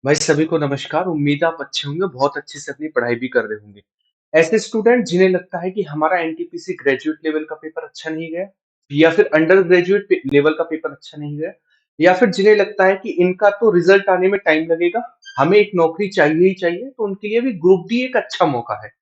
भाई सभी को नमस्कार। उम्मीद है आप अच्छे होंगे, बहुत अच्छे से अपनी पढ़ाई भी कर रहे होंगे। ऐसे स्टूडेंट जिन्हें लगता है कि हमारा एनटीपीसी ग्रेजुएट लेवल का पेपर अच्छा नहीं गया, या फिर अंडर ग्रेजुएट लेवल का पेपर अच्छा नहीं गया, या फिर जिन्हें लगता है कि इनका तो रिजल्ट आने में टाइम लगेगा, हमें एक नौकरी चाहिए ही चाहिए, तो उनके लिए भी ग्रुप डी एक अच्छा मौका है।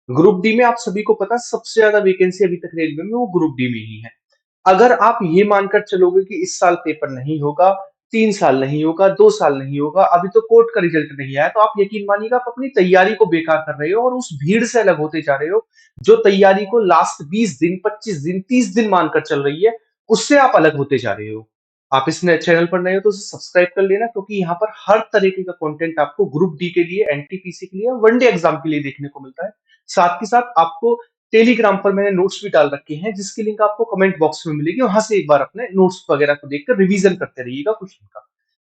ग्रुप डी में आप सभी को पता है सबसे ज्यादा वैकेंसी अभी तक रेलवे में वो ग्रुप डी में ही है। अगर आप ये मानकर चलोगे कि इस साल पेपर नहीं होगा, 3 साल नहीं होगा, 2 साल नहीं होगा, अभी तो कोर्ट का रिजल्ट नहीं आया, तो आप यकीन मानिएगा आप अपनी तैयारी को बेकार कर रहे हो और उस भीड़ से अलग होते जा रहे हो जो तैयारी को लास्ट 20 दिन, 25 दिन, 30 दिन मानकर चल रही है। उससे आप अलग होते जा रहे हो। आप इस चैनल पर नए हो तो उसे सब्सक्राइब कर लेना, क्योंकि यहाँ पर हर तरीके का कंटेंट आपको ग्रुप डी के लिए, एनटीपीसी के लिए, वनडे एग्जाम के लिए देखने को मिलता है। साथ के साथ आपको टेलीग्राम पर मैंने नोट्स भी डाल रखे हैं, जिसकी लिंक आपको कमेंट बॉक्स में मिलेगी। वहां से एक बार अपने नोट्स वगैरह को देखकर रिवीजन करते रहिएगा क्वेश्चन का।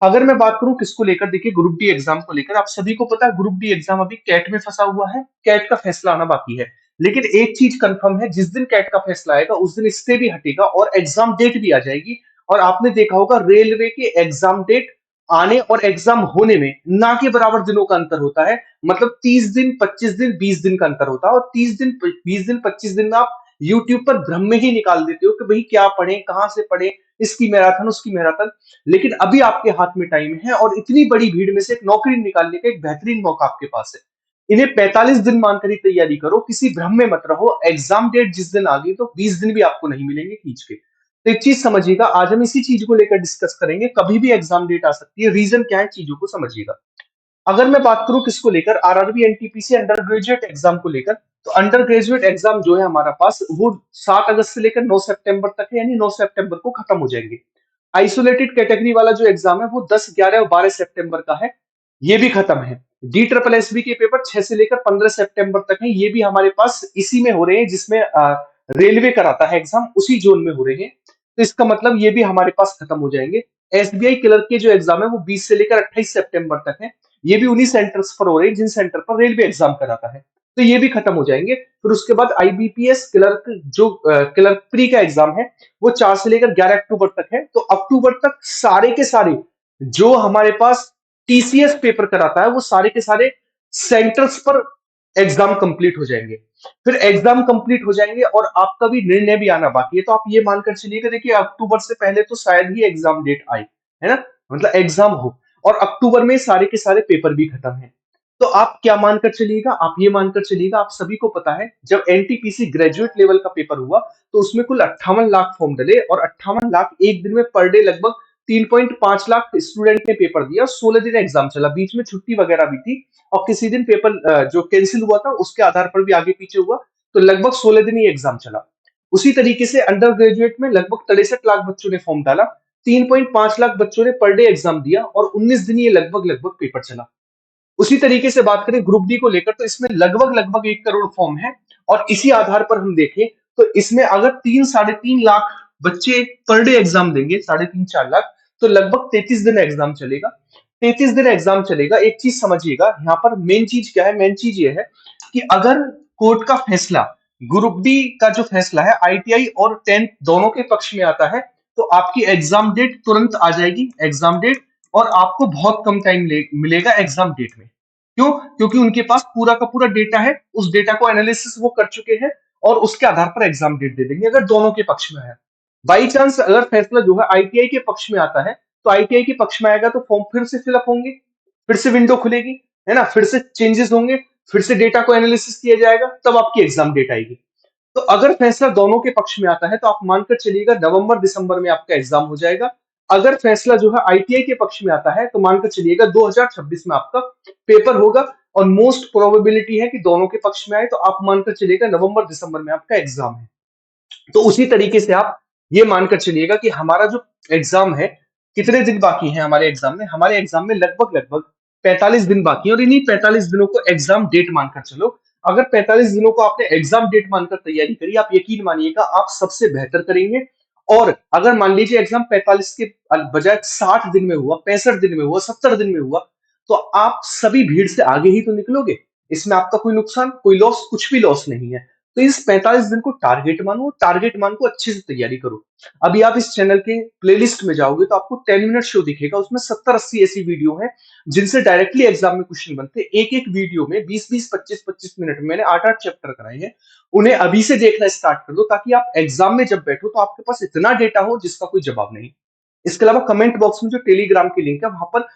अगर मैं बात करूं किसको लेकर, देखिए ग्रुप डी एग्जाम को लेकर आप सभी को पता है ग्रुप डी एग्जाम अभी कैट में फंसा हुआ है, कैट का फैसला आना बाकी है। लेकिन एक चीज कंफर्म है, जिस दिन कैट का फैसला आएगा उस दिन स्टे भी हटेगा और एग्जाम डेट भी आ जाएगी। और आपने देखा होगा रेलवे के एग्जाम डेट आने और एग्जाम होने में ना के बराबर दिनों का अंतर होता है। मतलब 30 दिन, 25 दिन, 20 दिन का अंतर होता है, और 30 दिन, 20 दिन, 25 दिन में आप यूट्यूब पर भ्रम में ही निकाल देते हो कि भाई क्या पढ़े, कहां से पढ़े, इसकी मैराथन, उसकी मैराथन। लेकिन अभी आपके हाथ में टाइम है और इतनी बड़ी भीड़ में से एक नौकरी निकालने का एक बेहतरीन मौका आपके पास है। इन्हें 45 दिन मानकर ही तैयारी करो, किसी भ्रम में मत रहो। एग्जाम डेट जिस दिन आ गई तो 20 दिन भी आपको नहीं मिलेंगे खींच के। तो एक चीज समझिएगा, आज हम इसी चीज को लेकर डिस्कस करेंगे। कभी भी एग्जाम डेट आ सकती है, रीजन क्या है चीजों को समझिएगा। अगर मैं बात करूं किसको लेकर, RRB NTPC under graduate exam को लेकर, तो अंडर ग्रेजुएट एग्जाम जो है हमारा पास वो 7 अगस्त से लेकर 9 सितंबर तक है, यानी 9 सितंबर को खत्म हो जाएंगे। आइसोलेटेड कैटेगरी वाला जो एग्जाम है वो 10, 11 और 12 सितंबर का है, ये भी खत्म है। डी ट्रिपल एस बी के पेपर 6 से लेकर 15 सितंबर तक है, ये भी हमारे पास इसी में हो रहे हैं जिसमें रेलवे कराता है एग्जाम, उसी जोन में हो रहे हैं। तो इसका मतलब ये भी हमारे पास खत्म हो जाएंगे। एसबीआई क्लर्क के जो एग्जाम है वो 20 से लेकर 28 सितंबर तक है, ये भी उन्हीं सेंटर्स पर हो रहे हैं जिन सेंटर पर रेलवे एग्जाम कराता है। तो ये भी खत्म हो जाएंगे। फिर उसके बाद आईबीपीएस क्लर्क जो क्लर्क प्री का एग्जाम है वो 4 से लेकर 11 अक्टूबर तक है। तो अक्टूबर तक सारे के सारे जो हमारे पास टीसीएस पेपर कराता है वो सारे के सारे सेंटर्स पर एग्जाम कंप्लीट हो जाएंगे। फिर एग्जाम कंप्लीट हो जाएंगे और आपका भी निर्णय भी आना बाकी है। तो आप ये मानकर चलिएगा, देखिए अक्टूबर से पहले तो शायद ही एग्जाम डेट आए, है ना, मतलब एग्जाम हो, और अक्टूबर में सारे के सारे पेपर भी खत्म है। तो आप क्या मानकर चलिएगा, आप ये मानकर चलिएगा, आप सभी को पता है जब एनटीपीसी ग्रेजुएट लेवल का पेपर हुआ तो उसमें कुल 58 लाख फॉर्म डले, और 58 लाख एक दिन में पर डे लगभग 3.5 लाख स्टूडेंट ने पेपर दिया। 16 दिन एग्जाम चला, बीच में छुट्टी वगैरह भी थी, और किसी दिन पेपर जो कैंसिल हुआ था उसके आधार पर भी आगे पीछे हुआ। तो लगभग 16 दिन ही एग्जाम चला। उसी तरीके से अंडर ग्रेजुएट में लगभग 63 लाख बच्चों ने फॉर्म डाला, 3.5 लाख बच्चों ने पर डे एग्जाम दिया, और 19 दिन ये लगभग लगभग पेपर चला। उसी तरीके से बात करें ग्रुप डी को लेकर, तो इसमें लगभग लगभग 1 करोड़ फॉर्म है। और इसी आधार पर हम देखें तो इसमें अगर 3 साढ़े 3 लाख बच्चे पर डे एग्जाम देंगे, 3.5 4 लाख, तो लगभग 33 दिन एग्जाम चलेगा। 33 दिन एग्जाम चलेगा। एक चीज समझिएगा, यहाँ पर मेन चीज क्या है, मेन चीज ये है कि अगर कोर्ट का फैसला, ग्रुप डी का जो फैसला है आईटीआई और 10th दोनों के पक्ष में आता है, तो आपकी एग्जाम डेट तुरंत आ जाएगी, एग्जाम डेट, और आपको बहुत कम टाइम मिलेगा एग्जाम डेट में। क्यों? क्योंकि उनके पास पूरा का पूरा डेटा है, उस डेटा को एनालिसिस वो कर चुके हैं, और उसके आधार पर एग्जाम डेट दे देंगे अगर दोनों के पक्ष में है। बाई चांस अगर फैसला जो है आईटीआई के पक्ष में आता है, तो आईटीआई के पक्ष में आएगा तो फॉर्म फिर से फिलअप होंगे, फिर से विंडो खुलेगी, है ना, फिर से चेंजेस होंगे, फिर से डेटा को एनालिसिस किया जाएगा, तब आपकी एग्जाम डेट आएगी। तो अगर फैसला दोनों के पक्ष में आता है तो आप मानकर चलिएगा नवंबर दिसंबर में आपका एग्जाम हो जाएगा। अगर फैसला जो है आईटीआई के पक्ष में आता है तो मानकर चलिएगा 2026 में आपका पेपर होगा, और मोस्ट प्रोबेबिलिटी है कि दोनों के पक्ष में आए, तो आप मानकर चलिएगा नवंबर दिसंबर में आपका एग्जाम है। तो उसी तरीके से आप ये मानकर चलिएगा कि हमारा जो एग्जाम है, कितने दिन बाकी हैं हमारे एग्जाम में, हमारे एग्जाम में लगभग लगभग 45 दिन बाकी है। और इन्हीं 45 दिनों को एग्जाम डेट मानकर चलो। अगर 45 दिनों को आपने एग्जाम डेट मानकर तैयारी करी, आप यकीन मानिएगा आप सबसे बेहतर करेंगे। और अगर मान लीजिए एग्जाम 45 के बजाय 60 दिन में हुआ, 65 दिन में हुआ, 70 दिन में हुआ, तो आप सभी भीड़ से आगे ही तो निकलोगे। इसमें आपका कोई नुकसान, कोई लॉस, कुछ भी लॉस नहीं है। तो इस 45 दिन को टारगेट मानो, टारगेट मान को अच्छे से तैयारी करो। अभी आप इस चैनल के प्लेलिस्ट में जाओगे तो आपको 10 मिनट शो दिखेगा, उसमें 70-80 ऐसी वीडियो है जिनसे डायरेक्टली एग्जाम में क्वेश्चन बनते हैं। एक एक वीडियो में 20-20, 25-25 मिनट में मैंने 8-8 चैप्टर कराए हैं। उन्हें अभी से देखना स्टार्ट कर दो ताकि आप एग्जाम में जब बैठो तो आपके पास इतना डेटा हो जिसका कोई जवाब नहीं। इसके अलावा कमेंट बॉक्स में जो टेलीग्राम की लिंक है वहां पर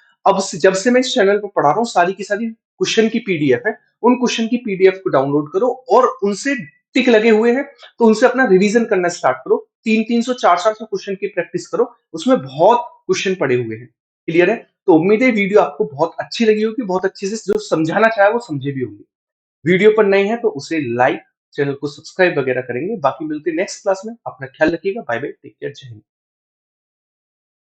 जब से मैं इस चैनल पर पढ़ा रहा हूँ सारी की सारी क्वेश्चन की पीडीएफ है। उन क्वेश्चन की पीडीएफ को डाउनलोड करो और उनसे टिक लगे हुए हैं तो उनसे अपना रिवीजन करना स्टार्ट करो। 300-300, 400-400 क्वेश्चन की प्रैक्टिस करो, उसमें बहुत क्वेश्चन पड़े हुए हैं। क्लियर है? तो उम्मीद है वीडियो आपको बहुत अच्छी लगी होगी, बहुत अच्छे से जो समझाना चाहे वो समझे भी होंगे। वीडियो पर नए हैं तो उसे लाइक, चैनल को सब्सक्राइब वगैरह करेंगे। बाकी मिलते हैं नेक्स्ट क्लास में। अपना ख्याल रखिएगा। बाय बाय, टेक केयर, जय हिंद।